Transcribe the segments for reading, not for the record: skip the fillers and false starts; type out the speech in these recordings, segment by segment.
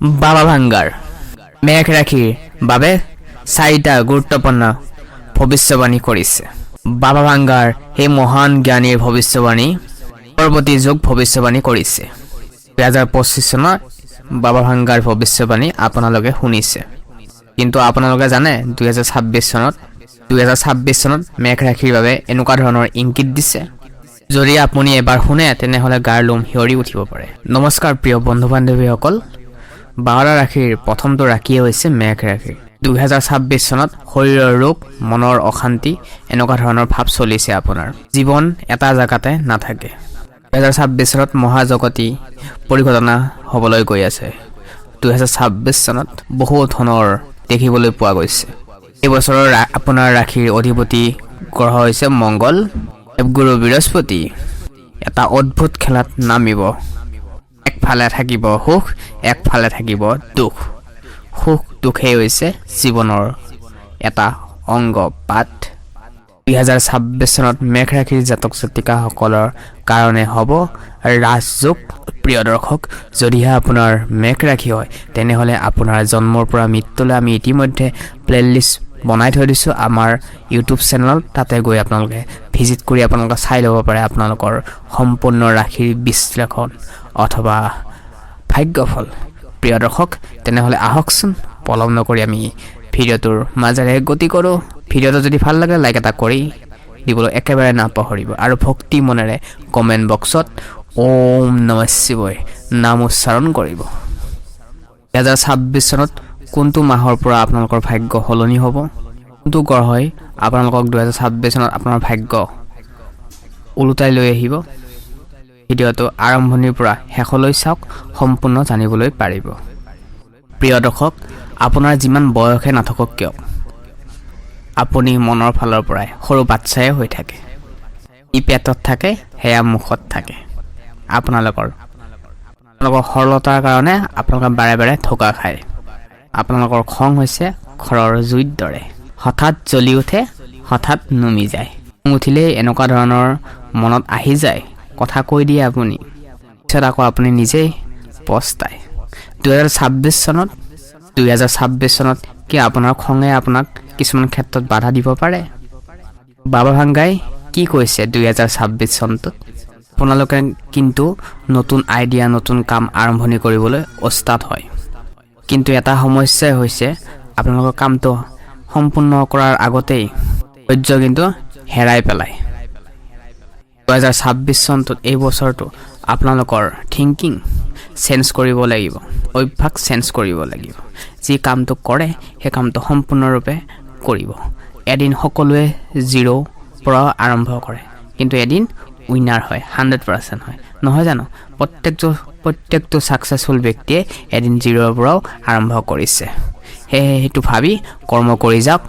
বাবা ভাঙ্গাৰ মেঘ ৰাখিৰ বাবে চাৰিটা গুৰুত্বপূৰ্ণ ভৱিষ্যবাণী কৰিছে। বাবা ভাঙ্গাৰ সেই মহান জ্ঞানীৰ ভৱিষ্যবাণী পৰৱৰ্তী যুগ ভৱিষ্যবাণী কৰিছে। 2025 চনত বাবা ভাঙ্গাৰ ভৱিষ্যবাণী আপোনালোকে শুনিছে, কিন্তু আপোনালোকে জানে 2026 চনত মেঘ ৰাখিৰ বাবে এনেকুৱা ধৰণৰ ইংগিত দিছে। যদি আপুনি এবাৰ শুনে তেনেহ'লে গাৰ লোম শিয়ৰি উঠিব পাৰে। নমস্কাৰ প্ৰিয় বন্ধু বান্ধৱীসকল, 12 ৰাশিৰ প্ৰথমটো ৰাশিয়ে হৈছে মেঘ ৰাশি। 2026 চনত শৰীৰৰ ৰোগ, মনৰ অশান্তি এনেকুৱা ধৰণৰ ভাৱ চলিছে। আপোনাৰ জীৱন এটা জেগাতে নাথাকে। 2026 চনত মহাজগতী পৰিঘটনা হ'বলৈ গৈ আছে। 2026 চনত বহু ধনৰ দেখিবলৈ পোৱা গৈছে। এই বছৰৰ আপোনাৰ ৰাশিৰ অধিপতি গ্ৰহ হৈছে মংগল, দেৱগুৰু বৃহস্পতি। এটা অদ্ভুত খেলাত নামিব। একফালে থাকিব সুখ, একফালে থাকিব দুখ। সুখ দুখেই হৈছে জীৱনৰ এটা অংগ পাঠ। 2026 চনত মেঘ ৰাশিৰ জাতক জাতিকাসকলৰ কাৰণে হ'ব ৰাজযোগ। প্ৰিয় দৰ্শক, যদিহে আপোনাৰ মেঘ ৰাশি হয় তেনেহ'লে আপোনাৰ জন্মৰ পৰা মৃত্যুলৈ আমি ইতিমধ্যে প্লেলিষ্ট বনাই থৈ দিছোঁ আমাৰ ইউটিউব চেনেলত। তাতে গৈ আপোনালোকে ভিজিট কৰি আপোনালোকে চাই ল'ব পাৰে আপোনালোকৰ সম্পূৰ্ণ ৰাশিৰ বিশ্লেষণ অথবা ভাগ্যফল। প্ৰিয় দৰ্শক, তেনেহ'লে আহকচোন পলম নকৰি আমি ভিডিঅ'টোৰ মাজেৰে গতি কৰোঁ। ভিডিঅ'টো যদি ভাল লাগে লাইক এটা কৰি দিবলৈ একেবাৰে নাপাহৰিব আৰু ভক্তি মনেৰে কমেণ্ট বক্সত ওম নমঃ শিৱায় নাম উচ্চাৰণ কৰিব। 2026 চনত কোনটো মাহৰ পৰা আপোনালোকৰ ভাগ্য সলনি হ'ব, কোনটো গ্ৰহই আপোনালোকক 2026 চনত আপোনাৰ ভাগ্য ওলোটাই লৈ আহিব, ভিডিঅ'টো আৰম্ভণিৰ পৰা শেষলৈ চাওক, সম্পূৰ্ণ জানিবলৈ পাৰিব। প্ৰিয় দৰ্শক, আপোনাৰ যিমান বয়সে নাথাকক কিয় আপুনি মনৰ ফালৰ পৰাই সৰু বাচ্চাই হৈ থাকে। ই পেটত থাকে, সেয়া মুখত থাকে। আপোনালোকৰ সৰলতাৰ কাৰণে আপোনালোকে বাৰে বাৰে ধোকা খায়। আপোনালোকৰ খং হৈছে ঘৰৰ জুইৰ দৰে, হঠাৎ জ্বলি উঠে, হঠাৎ নুমি যায়। উঠিলেই এনেকুৱা ধৰণৰ মনত আহি যায়, কথা কৈ দিয়ে আপুনি, পিছত আকৌ আপুনি নিজেই পস্তায়। 2026 চনত কি আপোনাৰ খঙে আপোনাক কিছুমান ক্ষেত্ৰত বাধা দিব পাৰে? বাবা ভাঙ্গাই কি কৈছে 2026 চনটোত? আপোনালোকে কিন্তু নতুন আইডিয়া, নতুন কাম আৰম্ভণি কৰিবলৈ ওস্তাদ হয়, কিন্তু এটা সমস্যাই হৈছে আপোনালোকৰ কামটো সম্পূৰ্ণ কৰাৰ আগতেই ধৈৰ্য কিন্তু হেৰাই পেলায়। 2026 চনটোত এই বছৰটো আপোনালোকৰ থিংকিং চেঞ্জ কৰিব লাগিব, অভ্যাস চেঞ্জ কৰিব লাগিব। যি কামটো কৰে সেই কামটো সম্পূৰ্ণৰূপে কৰিব। এদিন সকলোৱে জিৰ' পৰা আৰম্ভ কৰে, কিন্তু এদিন উইনাৰ হয়, 100% হয়, নহয় জানো? প্ৰত্যেকটো ছাকচেছফুল ব্যক্তিয়ে এদিন জিৰ'ৰ পৰাও আৰম্ভ কৰিছে। সেয়েহে সেইটো ভাবি কৰ্ম কৰি যাওক,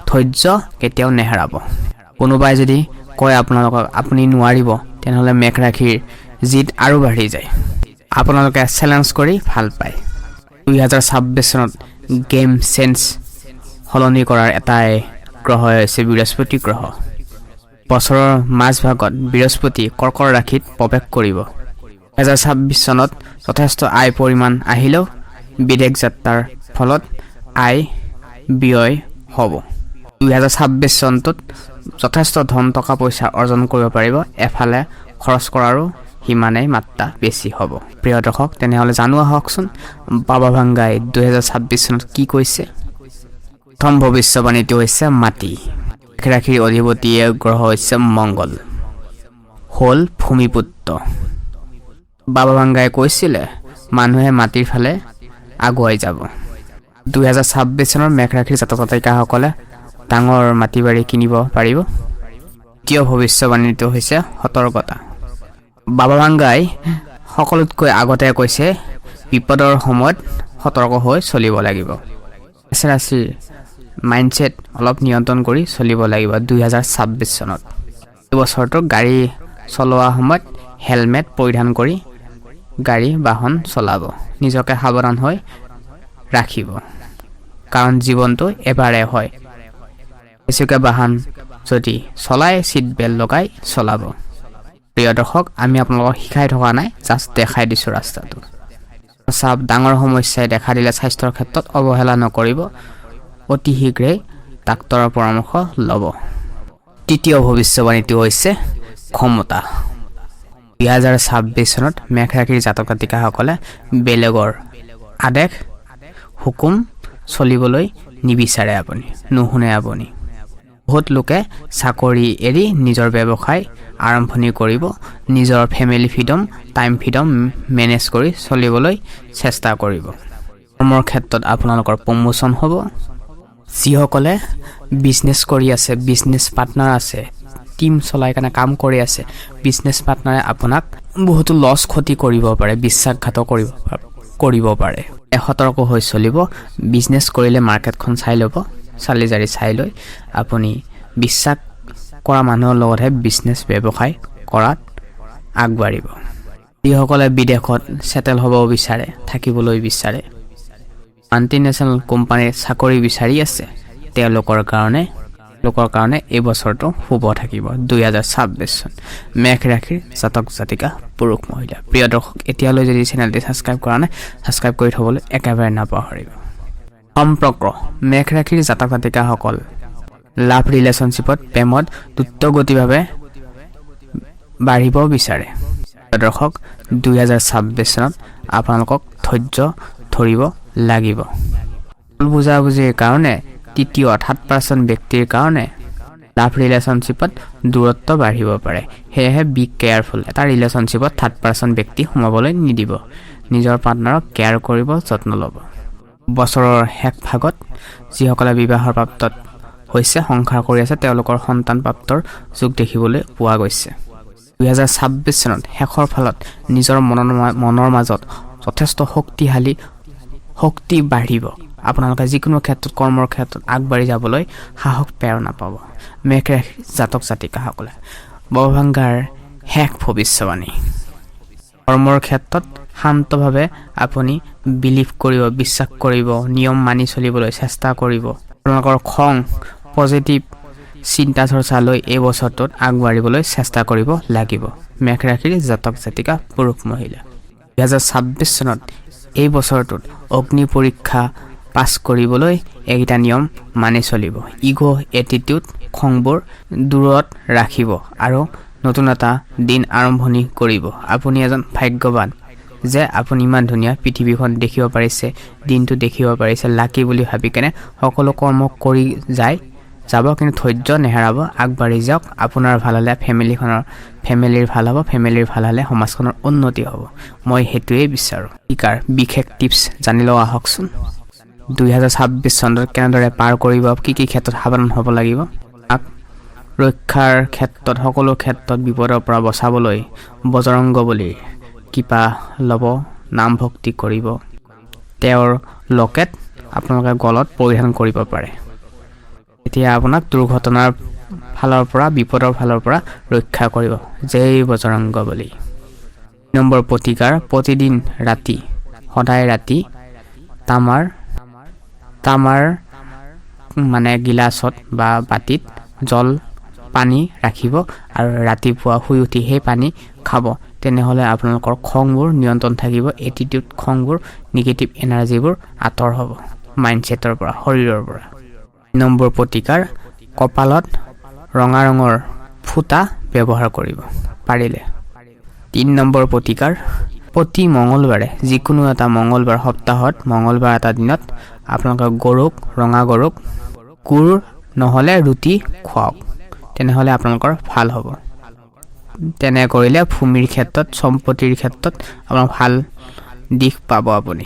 ধৈৰ্য কেতিয়াও নেহেৰাব। কোনোবাই যদি কয় আপোনালোকক আপুনি নোৱাৰিব, তেনেহ'লে মেঘ ৰাশিৰ জিদ আৰু বাঢ়ি যায়। আপোনালোকে চেলেঞ্জ কৰি ভাল পায়। 2026 চনত গেম চেঞ্জ সলনি কৰাৰ এটাই গ্ৰহ হৈছে বৃহস্পতি গ্ৰহ। বছৰৰ মাজভাগত বৃহস্পতি কৰ্কট ৰাশিত প্ৰৱেশ কৰিব। 2026 চনত যথেষ্ট আয় পৰিমাণ আহিলেও বিদেশ যাত্ৰাৰ ফলত আয় ব্যয় হ'ব। 2026 চনটোত যথেষ্ট ধন টকা পইচা অৰ্জন কৰিব পাৰিব, এফালে খৰচ কৰাৰো সিমানেই মাত্ৰা বেছি হ'ব। প্ৰিয় দৰ্শক, তেনেহ'লে জানো আহকচোন বাবা ভাঙ্গাই 2026 চনত কি কৈছে। প্ৰথম ভৱিষ্যবাণীটো হৈছে মাটি। মেঘ ৰাশিৰ অধিপতিয়ে গ্ৰহ হৈছে মংগল, হ'ল ভূমিপুত্ৰ। বাবা ভাঙ্গাই কৈছিলে মানুহে মাটিৰ ফালে আগুৱাই যাব। 2026 চনৰ মেঘ ৰাশিৰ জাতক জাতিকাসকলে ডাঙৰ মাটি বাৰী কিনিব পাৰিব। দ্বিতীয় ভৱিষ্যবাণীটো হৈছে সতৰ্কতা। বাবা ভাঙ্গাই সকলোতকৈ আগতে কৈছে বিপদৰ সময়ত সতৰ্ক হৈ চলিব লাগিব। ৰাশিৰ মাইণ্ডছেট অলপ নিয়ন্ত্ৰণ কৰি চলিব লাগিব। 2026 চনত এই বছৰটো গাড়ী চলোৱা সময়ত হেলমেট পৰিধান কৰি গাড়ী বাহন চলাব, নিজকে সাৱধান হৈ ৰাখিব, কাৰণ জীৱনটো এবাৰে হয়। বেছিকৈ বাহন যদি চলাই চিট বেল্ট লগাই চলাব। প্ৰিয় দৰ্শক, আমি আপোনালোকক শিকাই থকা নাই, জাষ্ট দেখাই দিছোঁ ৰাস্তাটো। চাপ ডাঙৰ সমস্যাই দেখা দিলে স্বাস্থ্যৰ ক্ষেত্ৰত অৱহেলা নকৰিব, অতি শীঘ্ৰেই ডাক্তৰৰ পৰামৰ্শ ল'ব। তৃতীয় ভৱিষ্যবাণীটো হৈছে ক্ষমতা। 2026 চনত মেঘ ৰাশিৰ জাতক জাতিকাসকলে বেলেগৰ আদেশ হুকুম চলিবলৈ নিবিচাৰে, নুশুনে আপুনি। বহুত লোকে চাকৰি এৰি নিজৰ ব্যৱসায় আৰম্ভণি কৰিব, নিজৰ family freedom, time freedom manage কৰি চলিবলৈ চেষ্টা কৰিব। কৰ্মৰ ক্ষেত্ৰত আপোনালোকৰ প্ৰমোশ্যন হ'ব। যিসকলে বিজনেছ কৰি আছে, বিজনেছ পাৰ্টনাৰ আছে, টিম চলাই কাৰণে কাম কৰি আছে, বিজনেছ পাৰ্টনাৰে আপোনাক বহুতো লছ ক্ষতি কৰিব পাৰে, বিশ্বাসঘাত কৰিব পাৰে। সতৰ্ক হৈ চলিব। বিজনেছ কৰিলে মাৰ্কেটখন চাই ল'ব, চালি জাৰি চাই লৈ আপুনি বিশ্বাস কৰা মানুহৰ লগতহে বিজনেছ ব্যৱসায় কৰাত আগবাঢ়িব। যিসকলে বিদেশত চেটেল হ'ব বিচাৰে, থাকিবলৈ বিচাৰে, মাল্টিনেশ্যনেল কোম্পানীৰ চাকৰি বিচাৰি আছে, তেওঁলোকৰ কাৰণে এই বছৰটো শুভ থাকিব। 2026 চন মেঘ ৰাশিৰ জাতক জাতিকা পুৰুষ মহিলা। প্ৰিয় দৰ্শক, এতিয়ালৈ যদি চেনেলটি ছাবস্ক্ৰাইব কৰা নাই, ছাবস্ক্ৰাইব কৰি থ'বলৈ একেবাৰে নাপাহৰিব। সম্পৰ্ক মেঘ ৰাশিৰ জাতক জাতিকাসকল লাভ ৰিলেশ্যনশ্বিপত প্ৰেমত দ্ৰুতগতিভাৱে বাঢ়িব বিচাৰে। দৰ্শক, 2026 চনত আপোনালোকক ধৈৰ্য ধৰিব লাগিব। বুজাবুজিৰ কাৰণে তৃতীয় 30% ব্যক্তিৰ কাৰণে লাভ ৰিলেশ্যনশ্বিপত দূৰত্ব বাঢ়িব পাৰে। সেয়েহে বি কেয়াৰফুল। এটা ৰিলেশ্যনশ্বিপত 30% ব্যক্তি সোমাবলৈ নিদিব। নিজৰ পাৰ্টনাৰক কেয়াৰ কৰিব, যত্ন ল'ব। বছৰৰ শেষ ভাগত যিসকলে বিবাহৰ প্ৰাপ্তত হৈছে, সংসাৰ কৰি আছে, তেওঁলোকৰ সন্তান প্ৰাপ্তৰ যোগ দেখিবলৈ পোৱা গৈছে। 2026 চনত শেষৰ ফালত নিজৰ মনৰ মাজত যথেষ্ট শক্তি বাঢ়িব। আপোনালোকে যিকোনো ক্ষেত্ৰত, কৰ্মৰ ক্ষেত্ৰত আগবাঢ়ি যাবলৈ সাহস প্ৰেৰণা পাব। মেঘ ৰাশিৰ জাতক জাতিকাসকলে বৰভাংগাৰ শেষ ভৱিষ্যবাণী। কৰ্মৰ ক্ষেত্ৰত শান্তভাৱে আপুনি বিলিভ কৰিব, বিশ্বাস কৰিব, নিয়ম মানি চলিবলৈ চেষ্টা কৰিব। আপোনালোকৰ খং, পজিটিভ চিন্তা চৰ্চা লৈ এই বছৰটোত আগবাঢ়িবলৈ চেষ্টা কৰিব লাগিব। মেঘ ৰাশিৰ জাতক জাতিকা পুৰুষ মহিলা। 2026 চনত এই বছৰটোত অগ্নি পৰীক্ষা পাছ কৰিবলৈ এইকেইটা নিয়ম মানি চলিব। ইগ' এটিটিউড, খংবোৰ দূৰত ৰাখিব আৰু নতুন এটা দিন আৰম্ভণি কৰিব। আপুনি এজন ভাগ্যৱান যে আপুনি ইমান ধুনীয়া পৃথিৱীখন দেখিব পাৰিছে, দিনটো দেখিব পাৰিছে। লাকি বুলি ভাবি কেনে সকলো কৰ্ম কৰি যাব, কিন্তু ধৈৰ্য নেহেৰাব, আগবাঢ়ি যাওক। আপোনাৰ ভাল হ'লে ফেমিলিৰ ভাল হ'ব, ফেমিলিৰ ভাল হ'লে সমাজখনৰ উন্নতি হ'ব। মই সেইটোৱেই বিচাৰোঁ। বিশেষ টিপছ জানি লওঁ আহকচোন। 2026 চনত কেনেদৰে পাৰ কৰিব, কি ক্ষেত্ৰত সাৱধান হ'ব লাগিব। ৰক্ষাৰ ক্ষেত্ৰত, সকলো ক্ষেত্ৰত বিপদৰ পৰা বচাবলৈ বজৰংগ বলীৰ কৃপা ল'ব, নাম ভক্তি কৰিব। তেওঁৰ লকেট আপোনালোকে গলত পৰিধান কৰিব পাৰে। এতিয়া আপোনাক দুৰ্ঘটনাৰ ফালৰ পৰা, বিপদৰ ফালৰ পৰা ৰক্ষা কৰিব। জয় বজৰংগ বলী। নম্বৰ প্ৰতিকাৰ, প্ৰতিদিন ৰাতি, সদায় ৰাতি তামাৰ গিলাচত বা বাতিত জল পানী ৰাখিব আৰু ৰাতিপুৱা শুই উঠি সেই পানী খাব। তেনেহ'লে আপোনালোকৰ খংবোৰ নিয়ন্ত্ৰণ থাকিব, এটিটিউড, খংবোৰ, নিগেটিভ এনাৰ্জিবোৰ আঁতৰ হ'ব মাইণ্ডছেটৰ পৰা, শৰীৰৰ পৰা। নম্বৰ প্ৰতিকাৰ, কপালত ৰঙা ৰঙৰ ফুটা ব্যৱহাৰ কৰিব পাৰিলে। 3 নম্বৰ প্ৰতিকাৰ, প্ৰতি মঙলবাৰে, যিকোনো এটা মঙলবাৰ, সপ্তাহত মঙলবাৰ এটা দিনত আপোনালোকে ৰঙা গৰুক গুৰ নহ'লে ৰুটি খুৱাওক। তেনেহ'লে আপোনালোকৰ ভাল হ'ব। তেনে কৰিলে ভূমিৰ ক্ষেত্ৰত, সম্পত্তিৰ ক্ষেত্ৰত আপোনাৰ ভাল দিশ পাব আপুনি।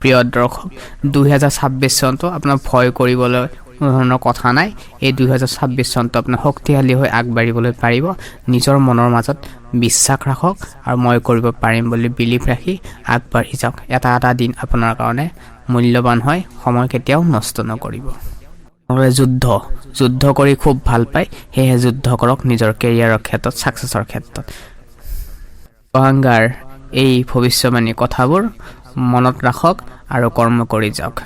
প্ৰিয় দৰ্শক, 2026 চনটো আপোনাৰ ভয় কৰিবলৈ কোনো ধৰণৰ কথা নাই। এই 2026 চনটো আপোনাৰ শক্তিশালী হৈ আগবাঢ়িবলৈ পাৰিব। নিজৰ মনৰ মাজত বিশ্বাস ৰাখক আৰু মই কৰিব পাৰিম বুলি বিলিভ ৰাখি আগবাঢ়ি যাওক। এটা দিন আপোনাৰ কাৰণে মূল্যৱান হয়, সময় কেতিয়াও নষ্ট নকৰিব। যুদ্ধ কৰি খুব ভাল পায়, সেয়েহে যুদ্ধ কৰক নিজৰ কেৰিয়াৰৰ ক্ষেত্ৰত, ছাকচেছৰ ক্ষেত্ৰত। বৰভাংগাৰ এই ভৱিষ্যবাণী কথাবোৰ মনত ৰাখক আৰু কৰ্ম কৰি যাওক।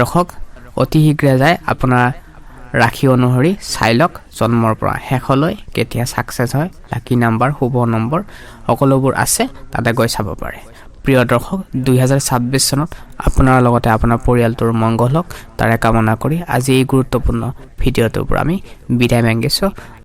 দৰ্শক, অতি শীঘ্ৰে যায় আপোনাৰ ৰাশি অনুসৰি চাই লওক, জন্মৰ পৰা শেষলৈ কেতিয়া ছাকচেছ হয়, লাকি নাম্বাৰ, শুভ নম্বৰ সকলোবোৰ আছে, তাতে গৈ চাব পাৰে। প্ৰিয় দৰ্শক 2026 চনত আপোনাৰ লগতে আপোনাৰ পৰিয়ালটোৰ মংগল হওক তাৰে কামনা কৰি আজি এই গুৰুত্বপূৰ্ণ ভিডিঅ'টোৰ পৰা আমি বিদায় মাগিছোঁ।